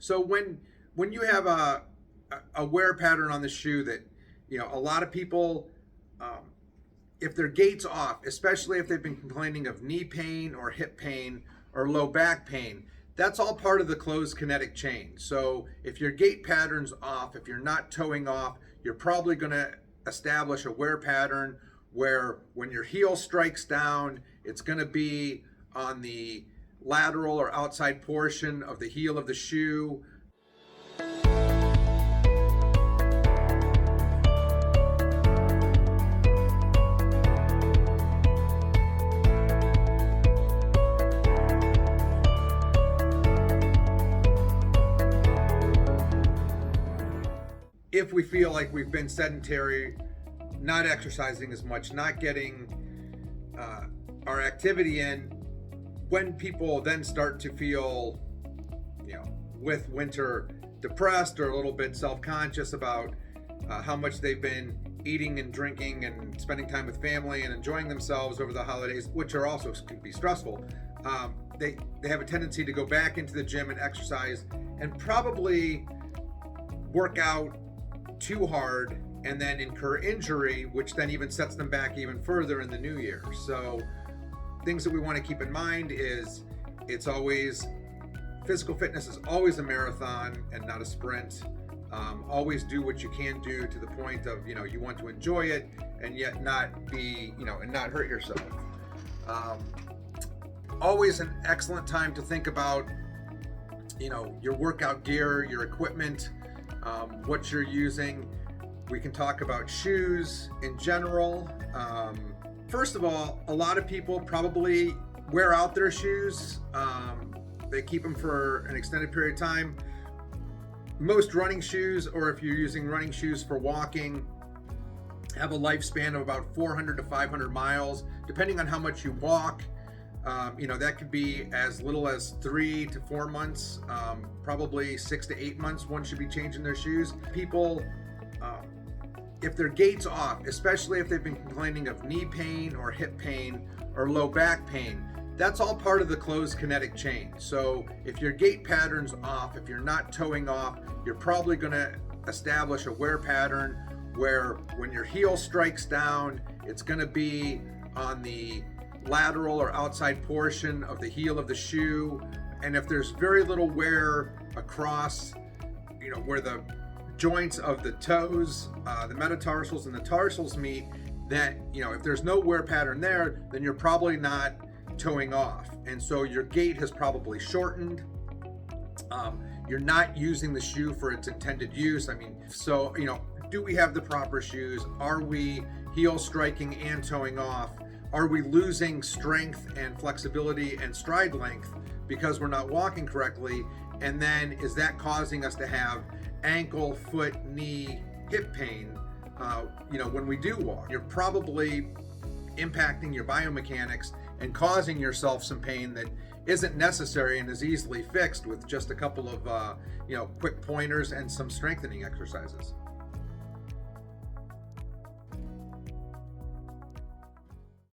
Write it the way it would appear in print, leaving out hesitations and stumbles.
So when you have a wear pattern on the shoe that, a lot of people, if their gait's off, especially if they've been complaining of knee pain or hip pain or low back pain, that's all part of the closed kinetic chain. So if your gait pattern's off, if you're not toeing off, you're probably going to establish a wear pattern where when your heel strikes down, it's going to be on the lateral or outside portion of the heel of the shoe. If we feel like we've been sedentary, not exercising as much, not getting our activity in, when people then start to feel, with winter, depressed or a little bit self-conscious about how much they've been eating and drinking and spending time with family and enjoying themselves over the holidays, which are also can be stressful, they have a tendency to go back into the gym and exercise and probably work out too hard and then incur injury, which then even sets them back even further in the new year. So things that we want to keep in mind is physical fitness is always a marathon and not a sprint. Always do what you can do to the point of, you want to enjoy it and yet not be, and not hurt yourself. Always an excellent time to think about, your workout gear, your equipment, what you're using. We can talk about shoes in general. First of all, a lot of people probably wear out their shoes. They keep them for an extended period of time. Most running shoes, or if you're using running shoes for walking, have a lifespan of about 400 to 500 miles, depending on how much you walk. That could be as little as 3 to 4 months, probably 6 to 8 months one should be changing their shoes. People, if their gait's off, especially if they've been complaining of knee pain or hip pain or low back pain, that's all part of the closed kinetic chain. So if your gait pattern's off, if you're not toeing off, you're probably going to establish a wear pattern where when your heel strikes down, it's going to be on the lateral or outside portion of the heel of the shoe. And if there's very little wear across, where the joints of the toes, the metatarsals and the tarsals meet, that, if there's no wear pattern there, then you're probably not toeing off. And so your gait has probably shortened. You're not using the shoe for its intended use. So, do we have the proper shoes? Are we heel striking and toeing off? Are we losing strength and flexibility and stride length because we're not walking correctly? And then is that causing us to have ankle, foot, knee, hip pain, when we do walk? You're probably impacting your biomechanics and causing yourself some pain that isn't necessary and is easily fixed with just a couple of, quick pointers and some strengthening exercises.